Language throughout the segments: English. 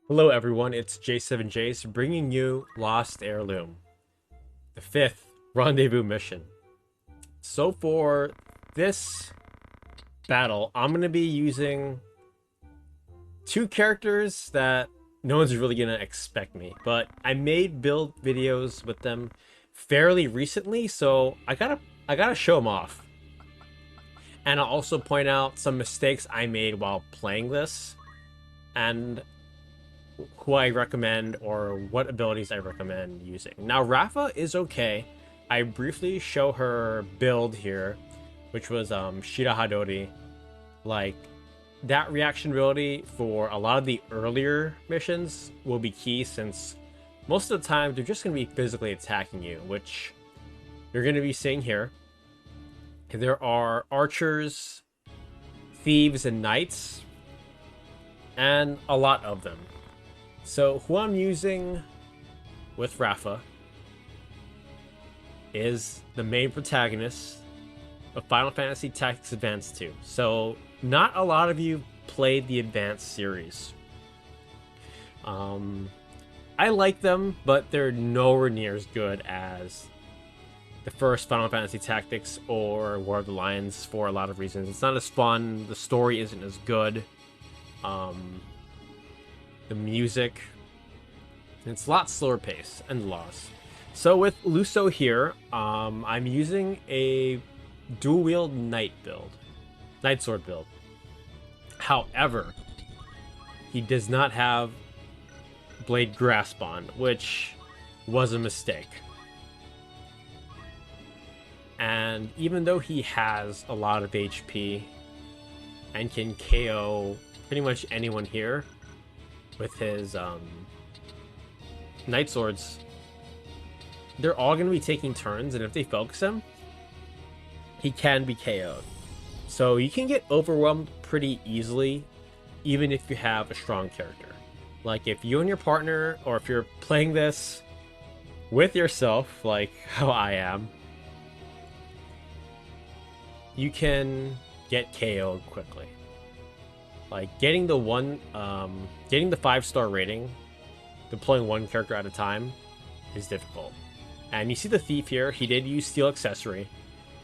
Hello everyone, it's J7Jace bringing you Lost Heirloom, the fifth Rendezvous mission. So for this battle, I'm going to be using two characters that no one's really going to expect me, but I made build videos with them fairly recently, so I gotta show them off. And I'll also point out some mistakes I made while playing this, and who I recommend or what abilities I recommend using. Now, Rafa is okay. I briefly show her build here, which was Shira Hadori. Like, that reaction ability for a lot of the earlier missions will be key since most of the time they're just going to be physically attacking you, which you're going to be seeing here. There are archers, thieves, and knights, and a lot of them. So who I'm using with Rafa is the main protagonist of Final Fantasy Tactics Advance 2. So not a lot of you played the Advance series. I like them, but they're nowhere near as good as the first Final Fantasy Tactics or War of the Lions for a lot of reasons. It's not as fun. The story isn't as good. The music, it's a lot slower pace and loss. So with Luso here, I'm using a dual wield knight build, knight sword build. However, he does not have blade grasp on, which was a mistake. And even though he has a lot of HP and can KO pretty much anyone here with his Night Swords, they're all going to be taking turns, and if they focus him, he can be KO'd. So you can get overwhelmed pretty easily, even if you have a strong character. Like if you and your partner, or if you're playing this with yourself, like how I am, you can get KO'd quickly. Like getting the 5-star rating, deploying one character at a time is difficult. And you see the thief here, he did use steel accessory.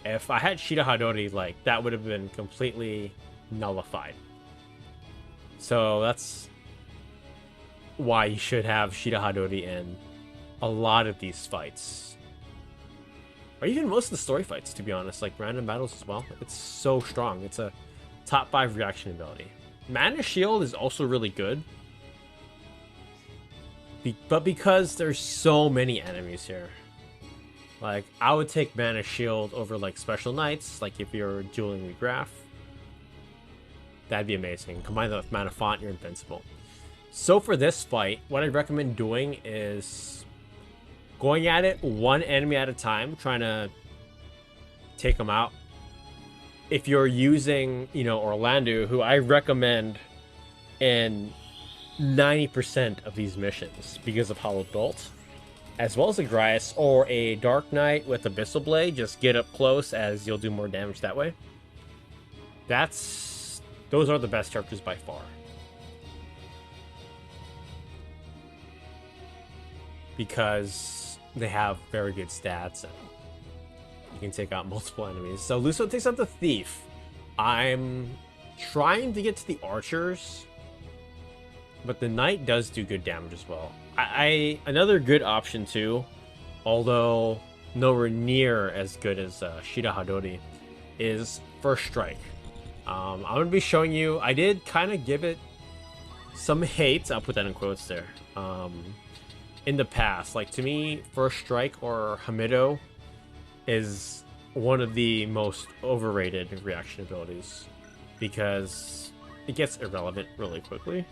If I had Shira Hadori, like that would have been completely nullified. So that's why you should have Shira Hadori in a lot of these fights. Or even most of the story fights, to be honest, like random battles as well. It's so strong. It's a top 5 reaction ability. Mana Shield is also really good. But because there's so many enemies here, like I would take Mana Shield over like Special Knights, like if you're dueling with Graph. That'd be amazing. Combine that with Mana Font, you're invincible. So for this fight, what I recommend doing is going at it one enemy at a time, trying to take them out. If you're using, Orlando, who I recommend in 90% of these missions because of Hollow Bolt, as well as a Grias or a Dark Knight with Abyssal Blade, just get up close as you'll do more damage that way. Those are the best characters by far. Because they have very good stats and you can take out multiple enemies. So Luso takes out the Thief. I'm trying to get to the archers, but the Knight does do good damage as well. Another good option too, although nowhere near as good as Shira Hadori, is First Strike. I'm going to be showing you, I did kind of give it some hate, I'll put that in quotes there, in the past. Like to me, First Strike or Hamido is one of the most overrated reaction abilities because it gets irrelevant really quickly.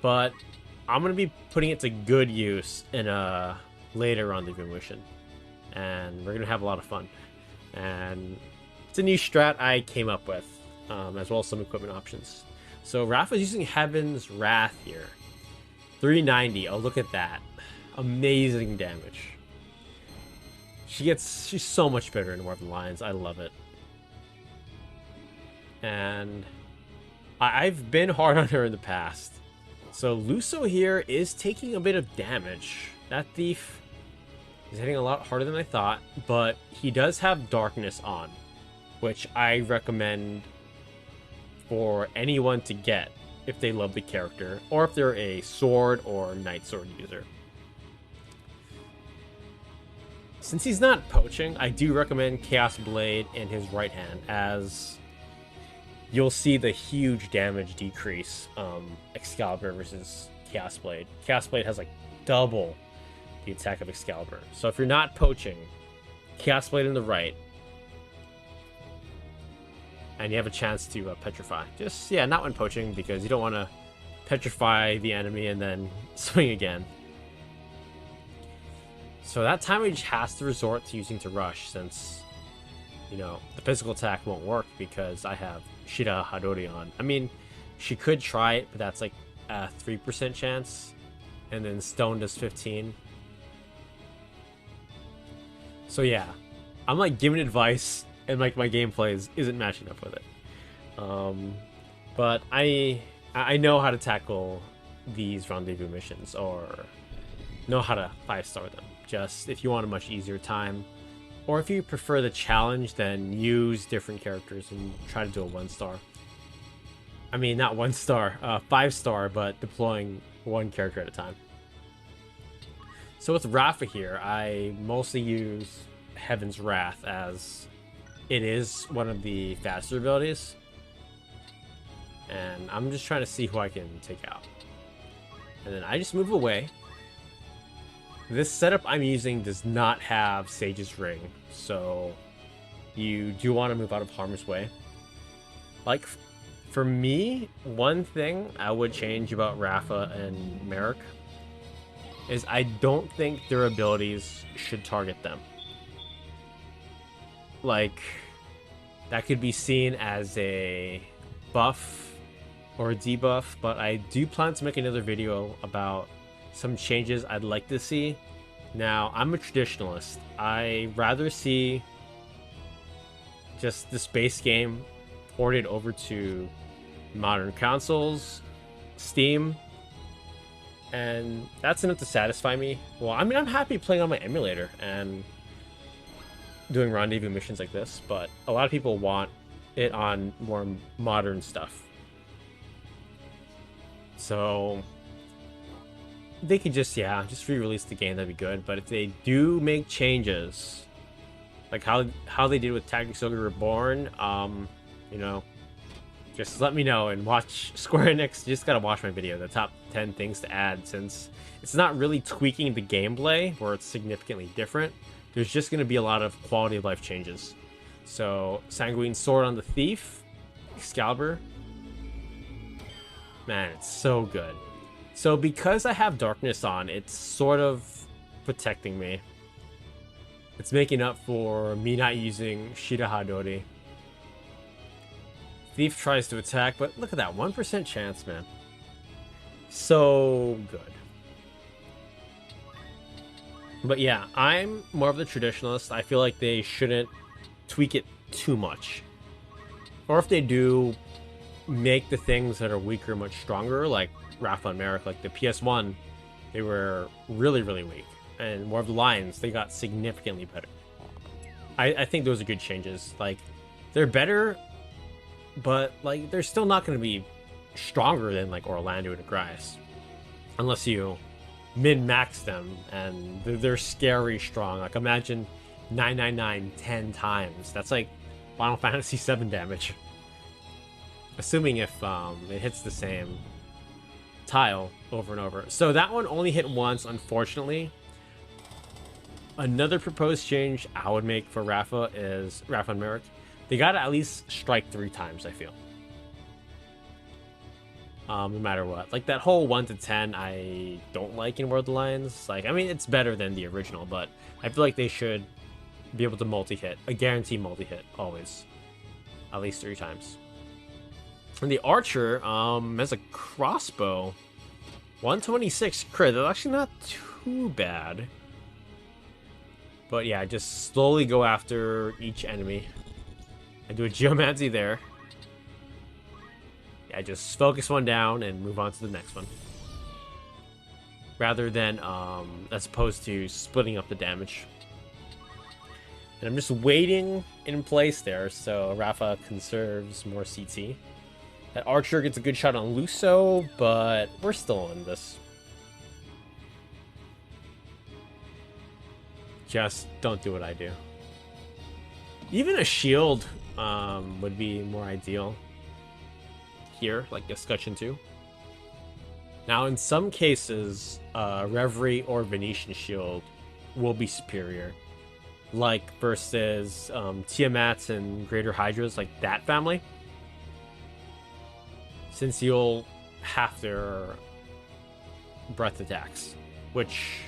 But I'm going to be putting it to good use in a later Rendezvous mission. And we're going to have a lot of fun. And it's a new strat I came up with, as well as some equipment options. So Rafa's using Heaven's Wrath here. 390. Oh, look at that. Amazing damage. She's so much better in War of the Lions. I love it. And I've been hard on her in the past. So Luso here is taking a bit of damage. That thief is hitting a lot harder than I thought, but he does have darkness on, which I recommend for anyone to get if they love the character, or if they're a sword or knight sword user. Since he's not poaching, I do recommend Chaos Blade in his right hand, as you'll see the huge damage decrease Excalibur versus Chaos Blade. Chaos Blade has like double the attack of Excalibur. So if you're not poaching, Chaos Blade in the right, and you have a chance to petrify. Just, yeah, not when poaching, because you don't want to petrify the enemy and then swing again. So that time Mage has to resort to using to rush, since, you know, the physical attack won't work because I have Shira Hadori on. I mean, she could try it, but that's like a 3% chance, and then Stone does 15. So yeah, I'm like giving advice, and like my gameplay isn't matching up with it. But I know how to tackle these rendezvous missions, or know how to 5-star them. Just if you want a much easier time, or if you prefer the challenge, then use different characters and try to do a 1-star. I mean, not 1-star, 5-star, but deploying one character at a time. So with Rafa here, I mostly use Heaven's Wrath, as it is one of the faster abilities. And I'm just trying to see who I can take out. And then I just move away. This setup I'm using does not have Sage's Ring, so you do want to move out of harm's way. Like, for me, one thing I would change about Rafa and Merrick is I don't think their abilities should target them. Like, that could be seen as a buff or a debuff, but I do plan to make another video about some changes I'd like to see. Now, I'm a traditionalist. I rather see just this base game ported over to modern consoles, Steam, and that's enough to satisfy me. Well, I mean, I'm happy playing on my emulator and doing rendezvous missions like this, but a lot of people want it on more modern stuff. So they could just re-release the game, that'd be good. But if they do make changes, like how they did with Tactics Ogre Reborn, you know, just let me know, and watch Square Enix. You just gotta watch my video, the top 10 things to add, since it's not really tweaking the gameplay where it's significantly different. There's just gonna be a lot of quality of life changes. So Sanguine Sword on the Thief, Excalibur, man, it's so good. So because I have darkness on, it's sort of protecting me. It's making up for me not using Shira Hadori. Thief tries to attack, but look at that, 1% chance, man. So good. But yeah, I'm more of the traditionalist. I feel like they shouldn't tweak it too much. Or if they do, make the things that are weaker much stronger, like Rafa and Merrick. Like the PS1, they were really, really weak. And War of the Lions, they got significantly better. I think those are good changes. Like, they're better, but like they're still not going to be stronger than like Orlando and Agrias. Unless you min-max them, and they're scary strong. Like, imagine 999 10 times. That's like Final Fantasy VII damage. Assuming if it hits the same tile over and over. So that one only hit once, unfortunately. Another proposed change I would make for Rafa is Rafa and Merrick. They gotta at least strike 3 times, I feel. No matter what. Like, that whole 1 to 10 I don't like in World of the Lions. Like, I mean, it's better than the original, but I feel like they should be able to multi-hit. A guaranteed multi-hit, always. At least 3 times. And the Archer has a crossbow. 126 crit. That's actually not too bad. But yeah, just slowly go after each enemy. I do a Geomancy there. Yeah, just focus one down and move on to the next one. Rather than, as opposed to splitting up the damage. And I'm just waiting in place there, so Rafa conserves more CT. That Archer gets a good shot on Luso, but we're still in this. Just don't do what I do. Even a shield would be more ideal here, like Escutcheon 2. Now, in some cases, Reverie or Venetian shield will be superior. Like versus Tiamats and Greater Hydras, like that family. Since you'll have their breath attacks, which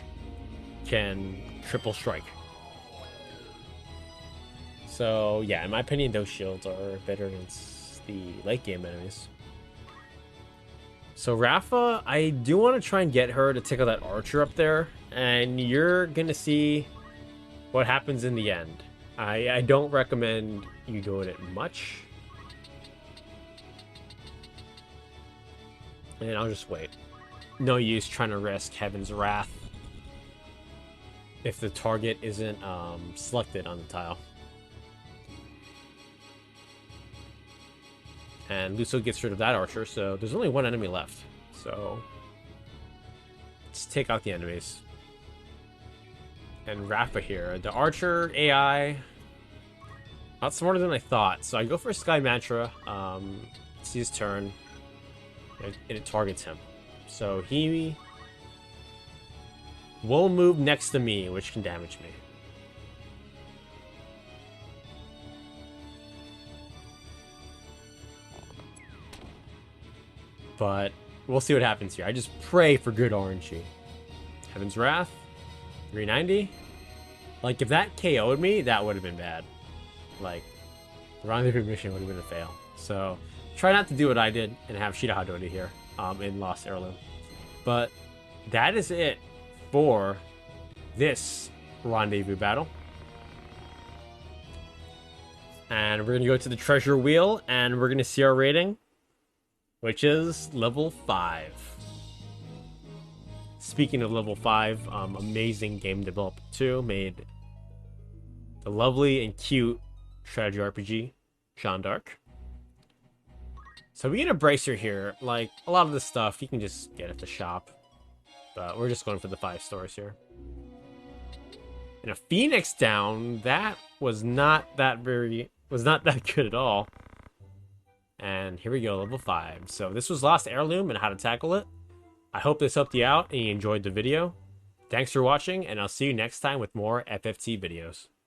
can triple strike. So yeah, in my opinion, those shields are better against the late game enemies. So Rafa, I do want to try and get her to tickle that Archer up there, and you're gonna see what happens in the end. I don't recommend you doing it much. And I'll just wait. No use trying to risk Heaven's Wrath if the target isn't selected on the tile. And Luso gets rid of that Archer, so there's only one enemy left. So let's take out the enemies. And Rafa here. The Archer AI, not smarter than I thought. So I go for Sky Mantra. See his turn. And it targets him. So he will move next to me, which can damage me. But we'll see what happens here. I just pray for good RNG. Heaven's Wrath. 390. Like, if that KO'd me, that would have been bad. Like, the Rendezvous mission would have been a fail. So, try not to do what I did and have Shida Hadori here in Lost Heirloom. But that is it for this Rendezvous battle. And we're going to go to the treasure wheel, and we're going to see our rating, which is level 5. Speaking of level 5, amazing game developer 2 made the lovely and cute strategy RPG, Jeanne d'Arc. So we get a bracer here. Like, a lot of this stuff you can just get at the shop. But we're just going for the 5 stars here. And a Phoenix down, that was not that good at all. And here we go, level 5. So this was Lost Heirloom and how to tackle it. I hope this helped you out and you enjoyed the video. Thanks for watching, and I'll see you next time with more FFT videos.